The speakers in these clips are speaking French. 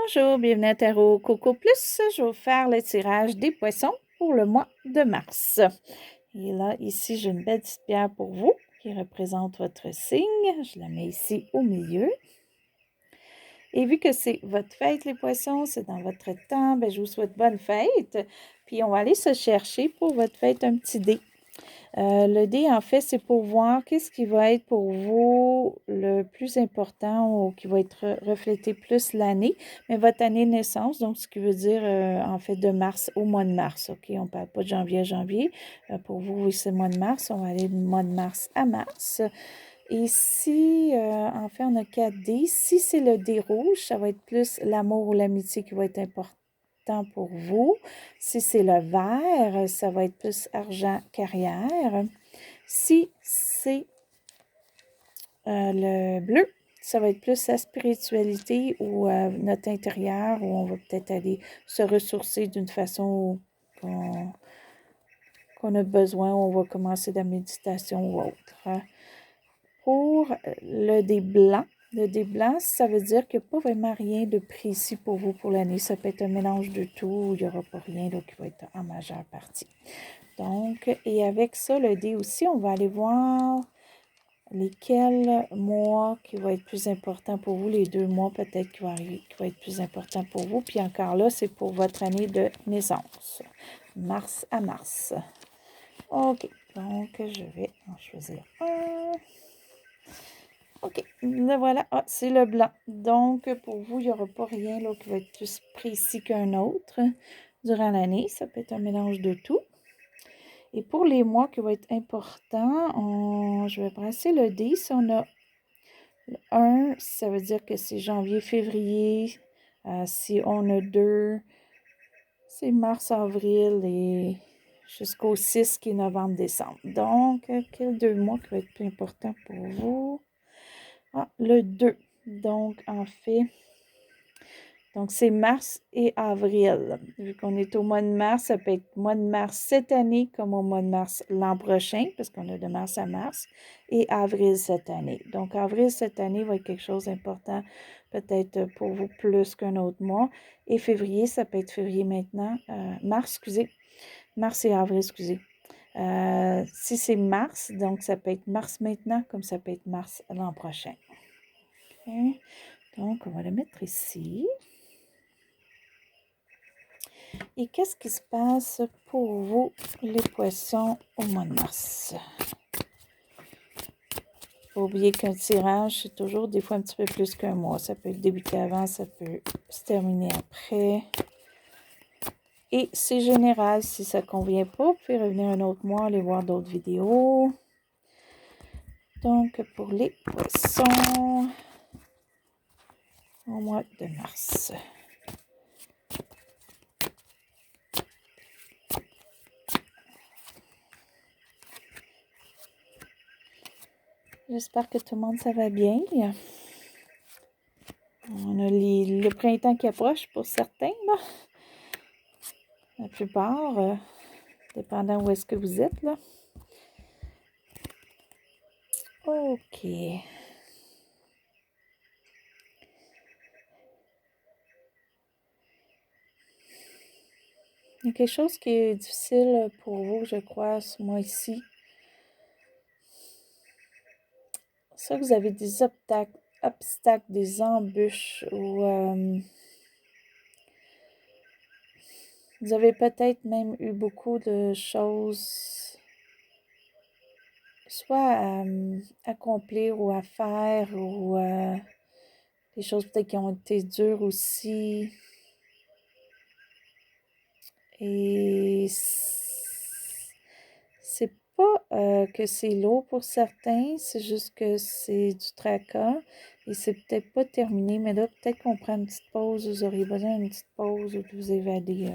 Bonjour, bienvenue à Tarot Coco Plus. Je vais vous faire le tirage des poissons pour le mois de mars. Et là, ici, j'ai une belle petite pierre pour vous qui représente votre signe. Je la mets ici au milieu. Et vu que c'est votre fête, les poissons, c'est dans votre temps, je vous souhaite bonne fête. Puis, on va aller se chercher pour votre fête un petit dé. Le dé, en fait, c'est pour voir qu'est-ce qui va être pour vous le plus important ou qui va être reflété plus l'année, mais votre année de naissance, donc ce qui veut dire, en fait, de mars au mois de mars, OK? On ne parle pas de janvier à janvier. Pour vous, oui, c'est le mois de mars. On va aller du mois de mars à mars. Et si, en fait, on a 4 dés. Si c'est le dé rouge, ça va être plus l'amour ou l'amitié qui va être important pour vous. Si c'est le vert, ça va être plus argent, carrière. Si c'est le bleu, ça va être plus la spiritualité ou notre intérieur, où on va peut-être aller se ressourcer d'une façon qu'on a besoin, où on va commencer de la méditation ou autre. Pour le dé blanc, ça veut dire qu'il n'y a pas vraiment rien de précis pour vous pour l'année. Ça peut être un mélange de tout. Il n'y aura pas rien là, qui va être en majeure partie. Donc, et avec ça, le dé aussi, on va aller voir lesquels mois qui vont être plus importants pour vous. Les 2 mois peut-être qui vont être plus importants pour vous. Puis encore là, c'est pour votre année de naissance. Mars à mars. OK. Donc, je vais en choisir un. OK, le voilà. Ah, c'est le blanc. Donc, pour vous, il n'y aura pas rien là, qui va être plus précis qu'un autre durant l'année. Ça peut être un mélange de tout. Et pour les mois qui vont être importants, je vais brasser le dé. Si on a le 1, ça veut dire que c'est janvier, février. Si on a 2, c'est mars, avril et jusqu'au 6 qui est novembre, décembre. Donc, quels 2 mois qui vont être plus importants pour vous? Ah, le 2. Donc, en fait, c'est mars et avril. Vu qu'on est au mois de mars, ça peut être mois de mars cette année comme au mois de mars l'an prochain, parce qu'on a de mars à mars, et avril cette année. Donc, avril cette année va être quelque chose d'important, peut-être pour vous plus qu'un autre mois. Et février, ça peut être février maintenant. Mars et avril, excusez. Si c'est mars, donc ça peut être mars maintenant, comme ça peut être mars l'an prochain. Okay. Donc, on va le mettre ici. Et qu'est-ce qui se passe pour vous, les poissons, au mois de mars? Faut pas oublier qu'un tirage, c'est toujours des fois un petit peu plus qu'un mois. Ça peut débuter avant, ça peut se terminer après. Et c'est général. Si ça ne convient pas, vous pouvez revenir un autre mois, aller voir d'autres vidéos. Donc, pour les poissons, au mois de mars. J'espère que tout le monde, ça va bien. On a le printemps qui approche pour certains, là. La plupart, dépendant où est-ce que vous êtes, là. OK. Il y a quelque chose qui est difficile pour vous, je crois, ce mois-ci. Ça, vous avez des obstacles, des embûches ou vous avez peut-être même eu beaucoup de choses soit à accomplir ou à faire ou des choses peut-être qui ont été dures aussi. Et c'est pas que c'est lourd pour certains, c'est juste que c'est du tracas et c'est peut-être pas terminé, mais là, peut-être qu'on prend une petite pause, vous auriez besoin d'une petite pause ou de vous évader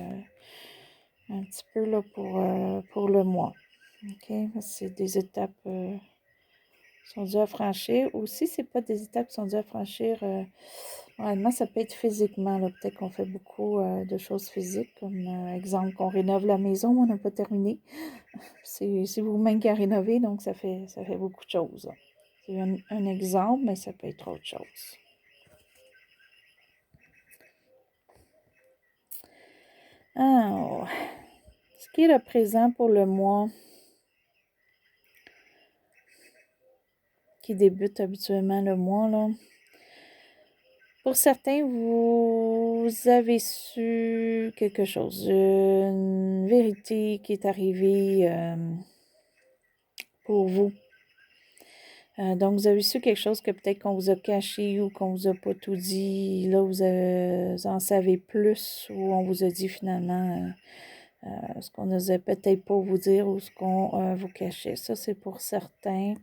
un petit peu là, pour le mois. OK? C'est des étapes qui sont dues à franchir. Aussi, c'est pas des étapes qui sont dues à franchir. Vraiment, ça peut être physiquement. Là. Peut-être qu'on fait beaucoup de choses physiques, comme exemple qu'on rénove la maison, mais on n'a pas terminé. C'est vous-même qui a rénové, donc ça fait beaucoup de choses. C'est un exemple, mais ça peut être autre chose. Alors, ce qui est le présent pour le mois qui débute habituellement le mois, là. Pour certains, vous avez su quelque chose, une vérité qui est arrivée pour vous. Donc, vous avez su quelque chose que peut-être qu'on vous a caché ou qu'on vous a pas tout dit. Là, vous en savez plus ou on vous a dit finalement ce qu'on n'osait peut-être pas vous dire ou ce qu'on vous cachait. Ça, c'est pour certains.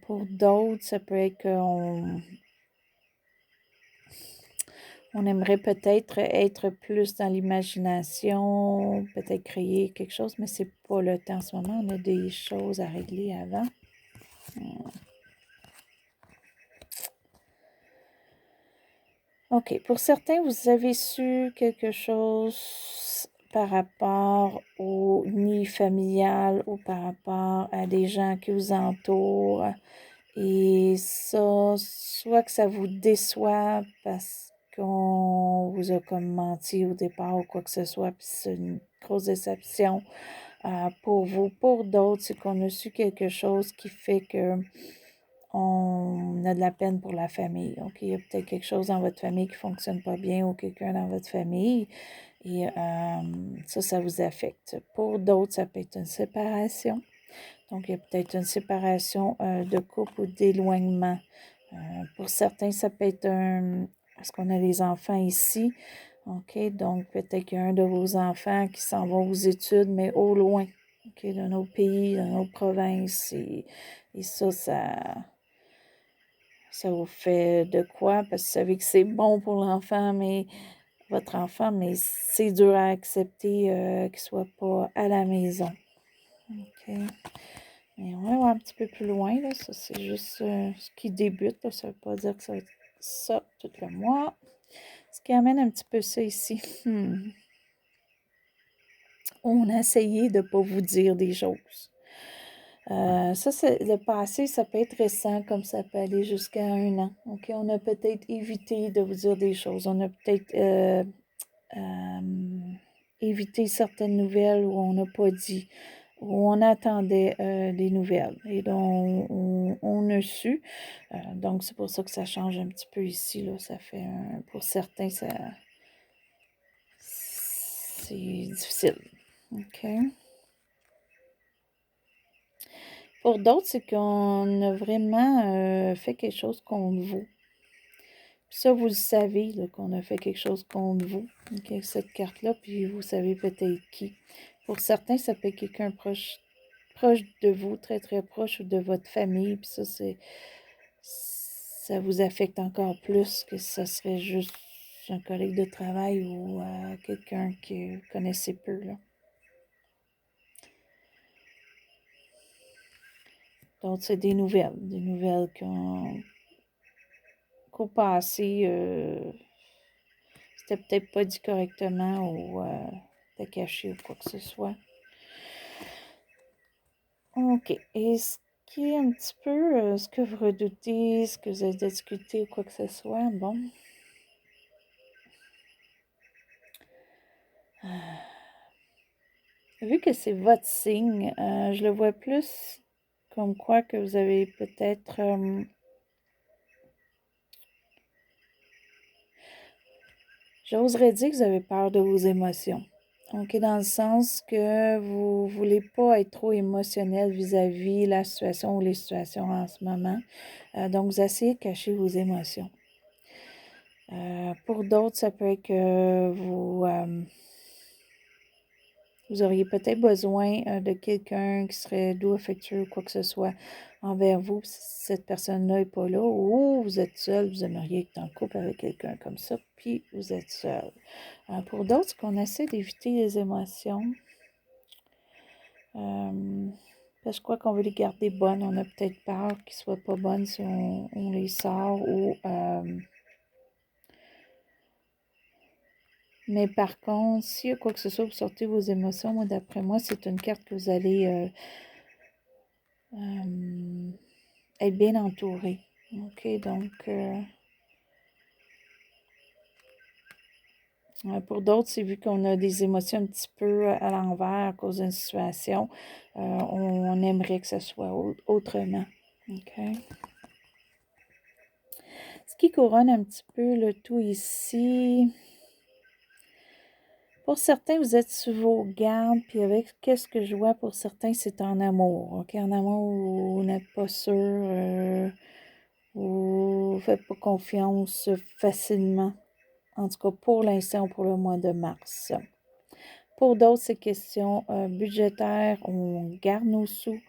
Pour d'autres, ça peut être qu'on aimerait peut-être être plus dans l'imagination, peut-être créer quelque chose, mais c'est pas le temps en ce moment. On a des choses à régler avant. OK. Pour certains, vous avez su quelque chose par rapport au nid familial ou par rapport à des gens qui vous entourent. Et ça, soit que ça vous déçoit parce qu'on vous a comme menti au départ ou quoi que ce soit, puis c'est une grosse déception pour vous. Pour d'autres, c'est qu'on a su quelque chose qui fait que on a de la peine pour la famille. Donc, il y a peut-être quelque chose dans votre famille qui ne fonctionne pas bien ou quelqu'un dans votre famille. Et ça vous affecte. Pour d'autres, ça peut être une séparation. Donc, il y a peut-être une séparation de couple ou d'éloignement. Pour certains, ça peut être parce qu'on a les enfants ici. OK, donc peut-être qu'il y a un de vos enfants qui s'en va aux études, mais au loin, OK, dans nos pays, dans nos provinces. Et ça vous fait de quoi? Parce que vous savez que c'est bon pour l'enfant, mais votre enfant, mais c'est dur à accepter qu'il ne soit pas à la maison. OK. Et on va voir un petit peu plus loin, là. Ça, c'est juste ce qui débute, là. Ça ne veut pas dire que ça va être ça tout le mois. Ce qui amène un petit peu ça ici. On a essayé de ne pas vous dire des choses. Ça, c'est le passé, ça peut être récent, comme ça peut aller jusqu'à 1 an. OK, on a peut-être évité de vous dire des choses. On a peut-être évité certaines nouvelles où on n'a pas dit, où on attendait des nouvelles. Et donc, on a su. Donc, c'est pour ça que ça change un petit peu ici, là. Ça fait, pour certains, c'est difficile. OK. Pour d'autres, c'est qu'on a vraiment fait quelque chose contre vous. Puis ça, vous le savez, là, qu'on a fait quelque chose contre vous, OK, avec cette carte-là, puis vous savez peut-être qui. Pour certains, ça peut être quelqu'un proche de vous, très, très proche, ou de votre famille, puis ça vous affecte encore plus que ça serait juste un collègue de travail ou quelqu'un que vous connaissez peu, là. Donc, c'est des nouvelles qu'au passé, c'était peut-être pas dit correctement ou c'était caché ou quoi que ce soit. OK. Et ce qui est un petit peu ce que vous redoutez, ce que vous avez discuté ou quoi que ce soit, bon. Vu que c'est votre signe, je le vois plus comme quoi que vous avez peut-être j'oserais dire que vous avez peur de vos émotions. OK, dans le sens que vous voulez pas être trop émotionnel vis-à-vis la situation ou les situations en ce moment. Donc, vous essayez de cacher vos émotions. Pour d'autres, ça peut être que vous auriez peut-être besoin de quelqu'un qui serait doux, affectueux ou quoi que ce soit envers vous. Si cette personne-là n'est pas là ou vous êtes seul, vous aimeriez être en couple avec quelqu'un comme ça, puis vous êtes seul. Pour d'autres, c'est qu'on essaie d'éviter les émotions. Parce que je crois qu'on veut les garder bonnes. On a peut-être peur qu'ils ne soient pas bonnes si on les sort ou... mais par contre, s'il y a quoi que ce soit, vous sortez vos émotions, moi, d'après moi, c'est une carte que vous allez être bien entouré. OK, donc, Pour d'autres, c'est vu qu'on a des émotions un petit peu à l'envers à cause d'une situation, on aimerait que ce soit autrement. OK? Ce qui couronne un petit peu le tout ici, pour certains, vous êtes sur vos gardes, puis avec qu'est-ce que je vois pour certains, c'est en amour. OK? En amour, vous n'êtes pas sûr, vous ne faites pas confiance facilement. En tout cas, pour l'instant, pour le mois de mars. Pour d'autres, c'est question budgétaire, on garde nos sous.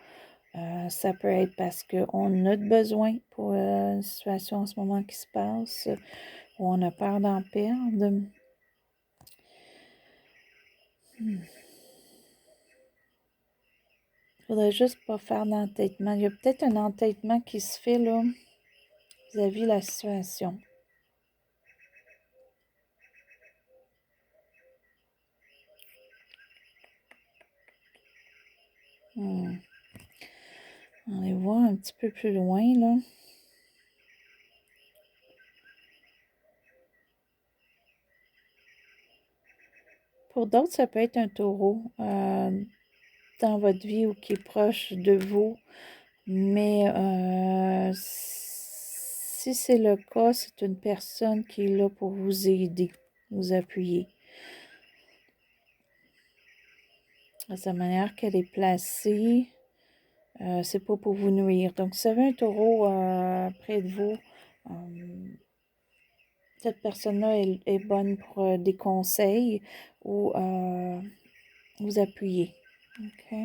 Ça peut être parce qu'on a besoin pour une situation en ce moment qui se passe, ou on a peur d'en perdre. Il faudrait juste pas faire d'entêtement. Il y a peut-être un entêtement qui se fait là vis-à-vis de la situation. On va aller voir un petit peu plus loin là. Pour d'autres, ça peut être un taureau dans votre vie ou qui est proche de vous. Mais si c'est le cas, c'est une personne qui est là pour vous aider, vous appuyer. À sa manière qu'elle est placée, c'est pas pour vous nuire. Donc, si vous avez un taureau près de vous, cette personne-là est bonne pour des conseils ou vous appuyer. OK?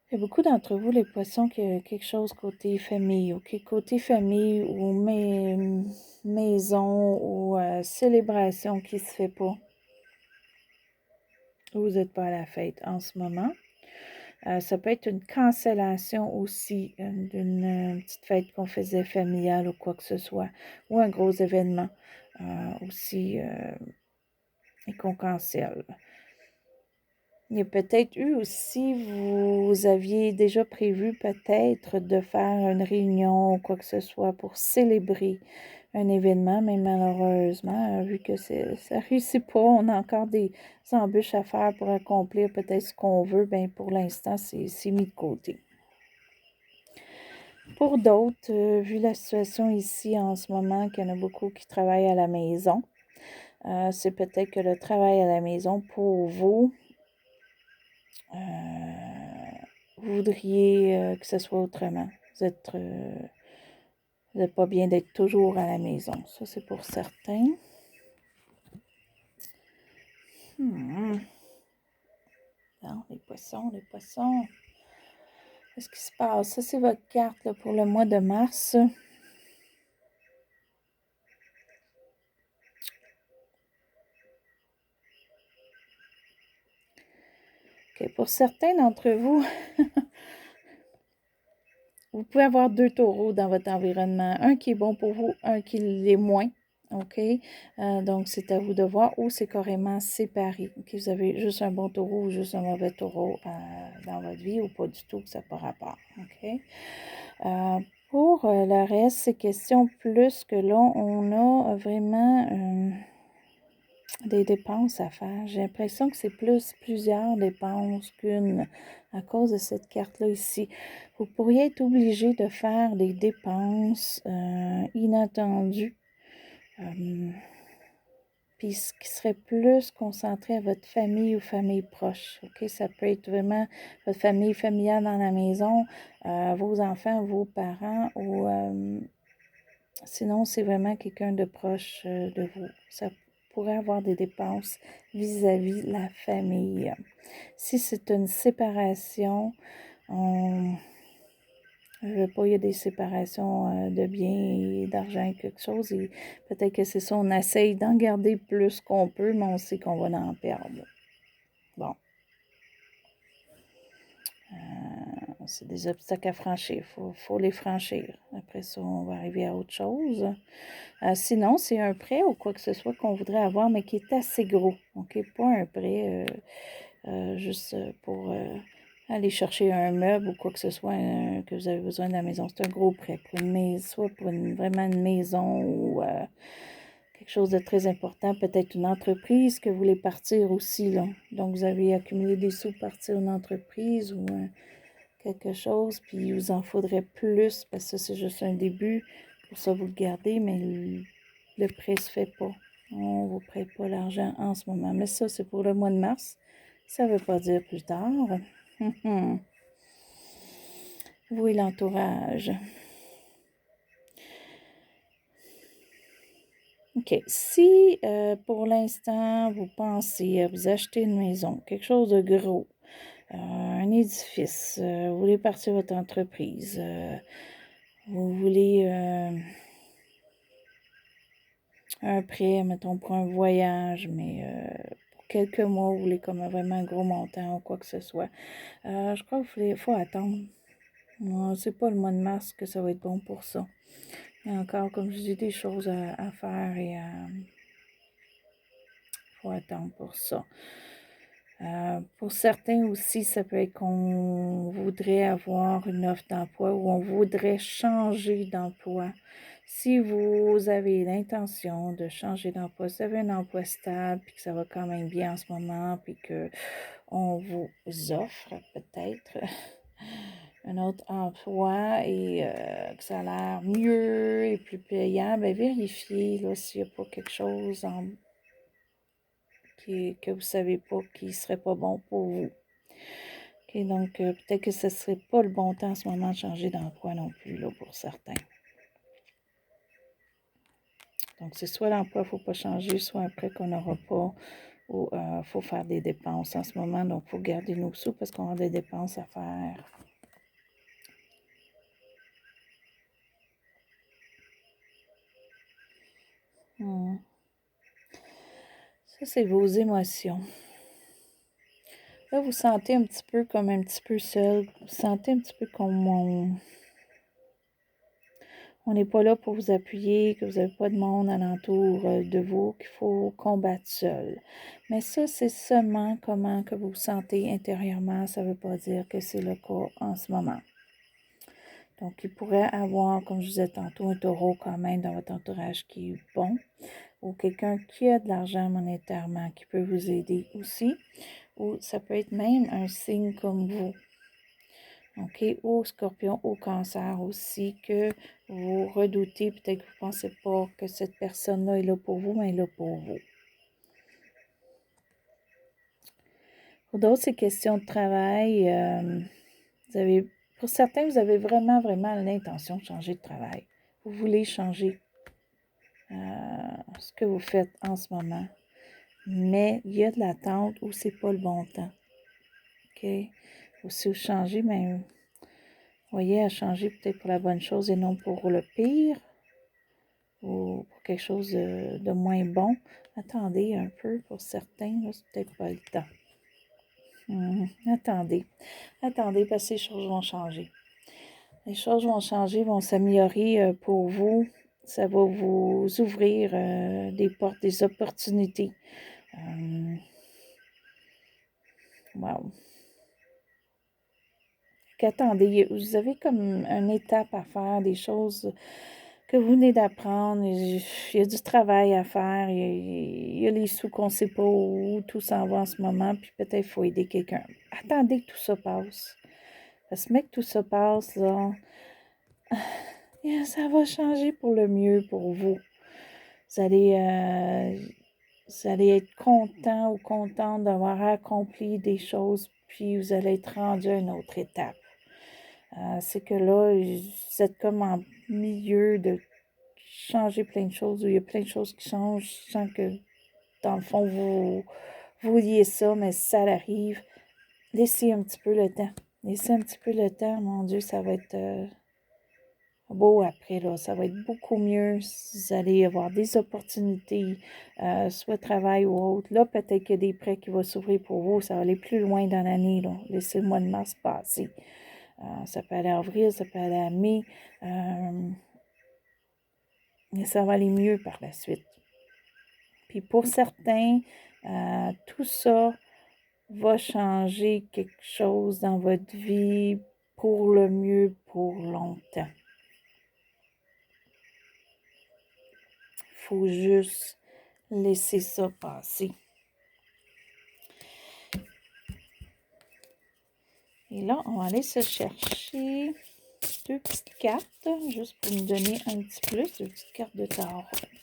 Il y a beaucoup d'entre vous, les poissons, qui a quelque chose côté famille, OK? Côté famille ou maison ou célébration qui se fait pas. Vous n'êtes pas à la fête en ce moment. Ça peut être une cancellation aussi d'une petite fête qu'on faisait familiale ou quoi que ce soit, ou un gros événement aussi et qu'on cancelle. Il y a peut-être eu aussi, vous aviez déjà prévu peut-être de faire une réunion ou quoi que ce soit pour célébrer un événement, mais malheureusement, vu que ça ne réussit pas, on a encore des embûches à faire pour accomplir peut-être ce qu'on veut, bien pour l'instant, c'est mis de côté. Pour d'autres, vu la situation ici en ce moment, qu'il y en a beaucoup qui travaillent à la maison, c'est peut-être que le travail à la maison pour vous, vous voudriez que ce soit autrement. Vous n'êtes pas bien d'être toujours à la maison. Ça, c'est pour certains. Non, les poissons, les poissons. Qu'est-ce qui se passe? Ça, c'est votre carte là, pour le mois de mars. Okay, pour certains d'entre vous, vous pouvez avoir 2 taureaux dans votre environnement. Un qui est bon pour vous, un qui l'est moins. OK? Donc, c'est à vous de voir ou c'est carrément séparé. OK? Vous avez juste un bon taureau ou juste un mauvais taureau dans votre vie ou pas du tout, que ça n'a pas rapport. OK? Pour le reste, c'est question plus que là, on a vraiment des dépenses à faire. J'ai l'impression que c'est plusieurs dépenses qu'une à cause de cette carte-là ici. Vous pourriez être obligé de faire des dépenses inattendues. Puis ce qui serait plus concentré à votre famille ou famille proche. OK? Ça peut être vraiment votre famille familiale dans la maison, vos enfants, vos parents ou sinon, c'est vraiment quelqu'un de proche de vous. Ça pourrait avoir des dépenses vis-à-vis de la famille. Si c'est une séparation, je ne veux pas, il y a des séparations de biens et d'argent, quelque chose. Et peut-être que c'est ça, on essaye d'en garder plus qu'on peut, mais on sait qu'on va en perdre. Bon. C'est des obstacles à franchir. Faut les franchir. Après ça, on va arriver à autre chose. Sinon, c'est un prêt ou quoi que ce soit qu'on voudrait avoir, mais qui est assez gros. OK? Pas un prêt juste pour aller chercher un meuble ou quoi que ce soit que vous avez besoin de la maison. C'est un gros prêt pour une maison, soit pour vraiment une maison ou quelque chose de très important, peut-être une entreprise que vous voulez partir aussi, là. Donc, vous avez accumulé des sous pour partir une entreprise ou quelque chose, puis il vous en faudrait plus, parce que ça, c'est juste un début. Pour ça, vous le gardez, mais le prêt ne se fait pas. On ne vous prête pas l'argent en ce moment. Mais ça, c'est pour le mois de mars. Ça ne veut pas dire plus tard. Vous et l'entourage. OK. Si pour l'instant, vous pensez à vous acheter une maison, quelque chose de gros, un édifice, vous voulez partir votre entreprise, vous voulez un prêt, mettons, pour un voyage, mais pour quelques mois, vous voulez comme vraiment un gros montant ou quoi que ce soit. Je crois qu'il faut attendre. C'est pas le mois de mars que ça va être bon pour ça. Il y a encore, comme je dis, des choses à faire et faut attendre pour ça. Pour certains aussi, ça peut être qu'on voudrait avoir une offre d'emploi ou on voudrait changer d'emploi. Si vous avez l'intention de changer d'emploi, si vous avez un emploi stable, puis que ça va quand même bien en ce moment, puis qu'on vous offre peut-être un autre emploi et que ça a l'air mieux et plus payant, bien vérifiez là, s'il n'y a pas quelque chose que vous ne savez pas qui ne serait pas bon pour vous. OK, donc peut-être que ce ne serait pas le bon temps en ce moment de changer d'emploi non plus là, pour certains. Donc, c'est soit l'emploi, il ne faut pas changer, soit un prêt qu'on n'aura pas, ou il faut faire des dépenses en ce moment. Donc, il faut garder nos sous parce qu'on a des dépenses à faire. Ça, c'est vos émotions. Là, vous sentez un petit peu comme un petit peu seul. Vous sentez un petit peu comme on n'est pas là pour vous appuyer, que vous n'avez pas de monde alentour de vous, qu'il faut combattre seul. Mais ça, c'est seulement comment que vous vous sentez intérieurement. Ça ne veut pas dire que c'est le cas en ce moment. Donc, il pourrait avoir, comme je disais tantôt, un taureau quand même dans votre entourage qui est bon, ou quelqu'un qui a de l'argent monétairement qui peut vous aider aussi, ou ça peut être même un signe comme vous. OK, ou scorpion, ou cancer aussi, que vous redoutez, peut-être que vous ne pensez pas que cette personne-là est là pour vous, mais elle est là pour vous. Pour d'autres, c'est question de travail. Pour certains, vous avez vraiment, vraiment l'intention de changer de travail. Vous voulez changer ce que vous faites en ce moment. Mais il y a de l'attente où c'est pas le bon temps. OK? Ou si vous changez, mais voyez, à changer peut-être pour la bonne chose et non pour le pire ou pour quelque chose de moins bon. Attendez un peu pour certains, là, c'est peut-être pas le temps. Attendez parce que les choses vont changer. Les choses vont changer, vont s'améliorer pour vous. Ça va vous ouvrir des portes, des opportunités. Wow. Qu'attendez, vous avez comme une étape à faire, des choses que vous venez d'apprendre. Il y a du travail à faire. Il y a les sous qu'on ne sait pas où tout s'en va en ce moment. Puis peut-être qu'il faut aider quelqu'un. Attendez que tout ça passe. Parce que, mec, tout ça passe, là, ça va changer pour le mieux pour vous. Vous allez être content ou contente d'avoir accompli des choses, puis vous allez être rendu à une autre étape. C'est que là, vous êtes comme en milieu de changer plein de choses, où il y a plein de choses qui changent sans que, dans le fond, vous vouliez ça, mais ça arrive. Laissez un petit peu le temps. Laissez un petit peu le temps, mon Dieu, ça va être beau après, là. Ça va être beaucoup mieux. Vous allez avoir des opportunités, soit travail ou autre. Là, peut-être qu'il y a des prêts qui vont s'ouvrir pour vous. Ça va aller plus loin dans l'année, là. Laissez le mois de mars passer. Ça peut aller en avril, ça peut aller à mai. Mais ça va aller mieux par la suite. Puis pour certains, tout ça va changer quelque chose dans votre vie pour le mieux pour longtemps. Faut juste laisser ça passer. Et là, on va aller se chercher 2 petites cartes, juste pour nous donner un petit plus, 2 petites cartes de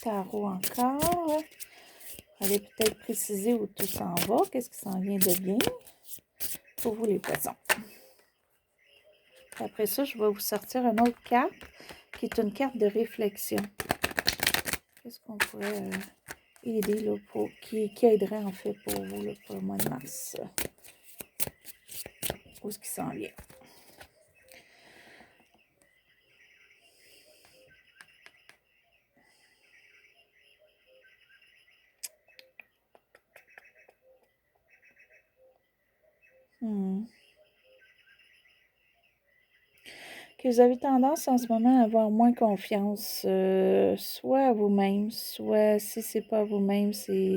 tarot encore. Allez peut-être préciser où tout s'en va, qu'est-ce qui s'en vient de bien pour vous les poissons. Après ça, je vais vous sortir une autre carte qui est une carte de réflexion. Qu'est-ce qu'on pourrait aider là, qui aiderait en fait pour vous là, pour le mois de mars? Où est-ce qu'il s'en vient? Que vous avez tendance en ce moment à avoir moins confiance, soit à vous-même, soit si c'est pas à vous-même, c'est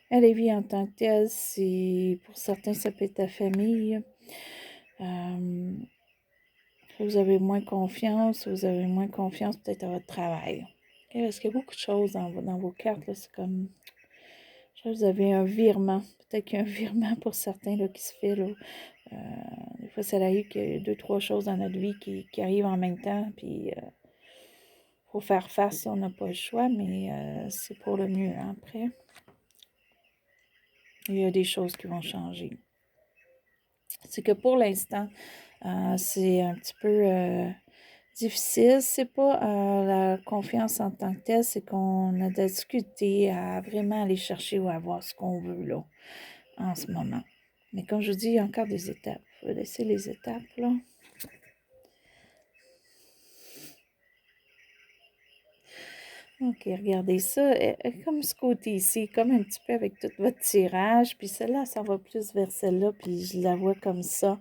à la vie en tant que telle, c'est pour certains ça peut être ta famille. Vous avez moins confiance peut-être à votre travail. Okay? Parce qu'il y a beaucoup de choses dans vos cartes, là, c'est comme, vous avez un virement, peut-être qu'il y a un virement pour certains là, qui se fait là. Des fois, ça arrive qu'il y a 2, 3 choses dans notre vie qui arrivent en même temps, puis faut faire face, on n'a pas le choix, mais c'est pour le mieux hein, après. Il y a des choses qui vont changer. C'est que pour l'instant, c'est un petit peu difficile. C'est pas la confiance en tant que telle, c'est qu'on a de la difficulté à vraiment aller chercher ou avoir ce qu'on veut là, en ce moment. Mais comme je vous dis, il y a encore des étapes. Il faut laisser les étapes, là. OK, regardez ça. Comme ce côté ici, comme un petit peu avec tout votre tirage. Puis celle-là, ça va plus vers celle-là. Puis je la vois comme ça.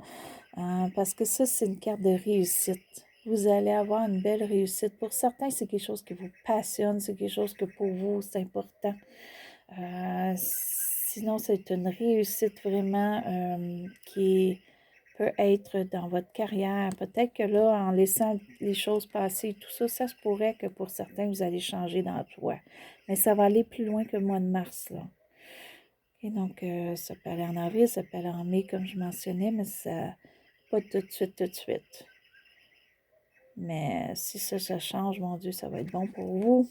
Parce que ça, c'est une carte de réussite. Vous allez avoir une belle réussite. Pour certains, c'est quelque chose qui vous passionne. C'est quelque chose que pour vous, c'est important. Sinon, c'est une réussite vraiment qui peut être dans votre carrière. Peut-être que là, en laissant les choses passer, tout ça, ça se pourrait que pour certains, vous allez changer d'emploi. Mais ça va aller plus loin que le mois de mars, là. Et donc, ça peut aller en avril, ça peut aller en mai, comme je mentionnais, mais ça, pas tout de suite, tout de suite. Mais si ça change, mon Dieu, ça va être bon pour vous.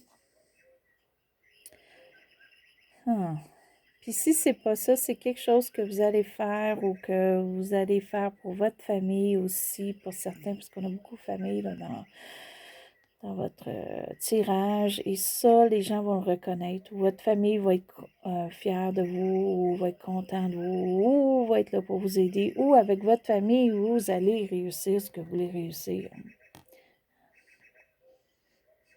Puis si c'est pas ça, c'est quelque chose que vous allez faire ou que vous allez faire pour votre famille aussi, pour certains, parce qu'on a beaucoup de familles là, dans votre tirage. Et ça, les gens vont le reconnaître. Ou votre famille va être fière de vous, ou va être content de vous, ou va être là pour vous aider, ou avec votre famille, vous allez réussir ce que vous voulez réussir.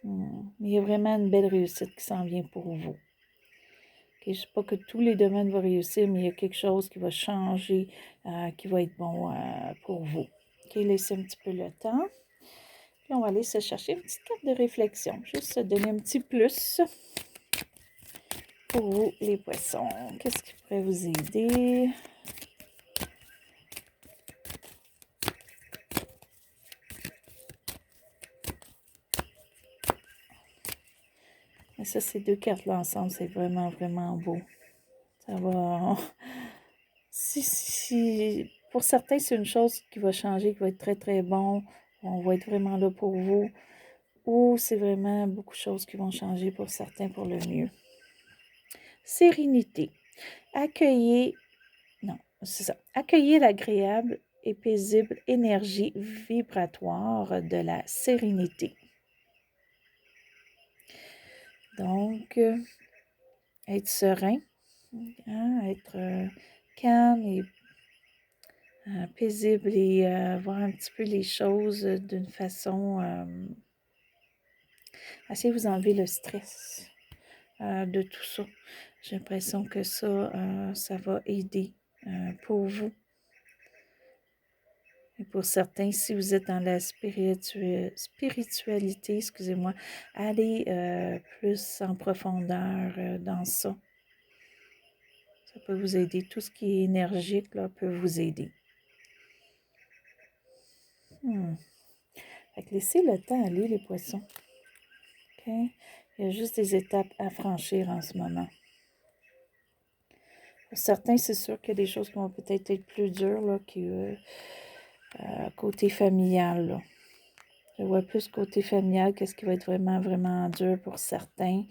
Mais il y a vraiment une belle réussite qui s'en vient pour vous. Okay, je ne sais pas que tous les domaines vont réussir, mais il y a quelque chose qui va changer, qui va être bon pour vous. OK, laissez un petit peu le temps. Puis on va aller se chercher une petite carte de réflexion. Juste se donner un petit plus pour vous, les poissons. Qu'est-ce qui pourrait vous aider? Et ça, ces deux cartes-là ensemble, c'est vraiment, vraiment beau. Ça va... Pour certains, c'est une chose qui va changer, qui va être très, très bon. On va être vraiment là pour vous. Ou c'est vraiment beaucoup de choses qui vont changer pour certains pour le mieux. Sérénité. Accueillez l'agréable et paisible énergie vibratoire de la sérénité. Donc, être serein, être calme et paisible et voir un petit peu les choses d'une façon... essayez de vous enlever le stress de tout ça. J'ai l'impression que ça, ça va aider pour vous. Et pour certains, si vous êtes dans la spiritualité, excusez-moi, allez plus en profondeur dans ça. Ça peut vous aider. Tout ce qui est énergique, là, peut vous aider. Fait que laissez le temps aller, les poissons. OK? Il y a juste des étapes à franchir en ce moment. Pour certains, c'est sûr qu'il y a des choses qui vont peut-être être plus dures, là, côté familial, là. Je vois plus côté familial, qu'est-ce qui va être vraiment, vraiment dur pour certains.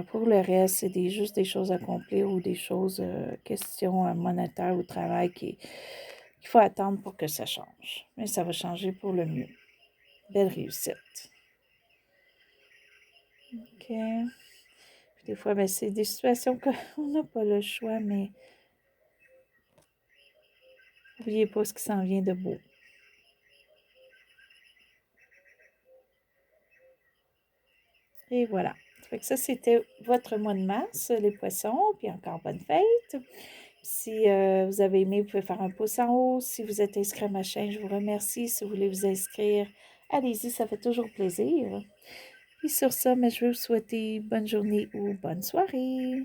Pour le reste, c'est juste des choses à accomplir ou des choses, questions monétaires au travail qu'il faut attendre pour que ça change. Mais ça va changer pour le mieux. Belle réussite. OK. Puis des fois, c'est des situations qu'on n'a pas le choix, mais n'oubliez pas ce qui s'en vient de beau. Et voilà. Fait que ça, c'était votre mois de mars, les poissons. Puis encore bonne fête. Si vous avez aimé, vous pouvez faire un pouce en haut. Si vous êtes inscrit à ma chaîne, je vous remercie. Si vous voulez vous inscrire, allez-y, ça fait toujours plaisir. Puis sur ça, je vais vous souhaiter bonne journée ou bonne soirée.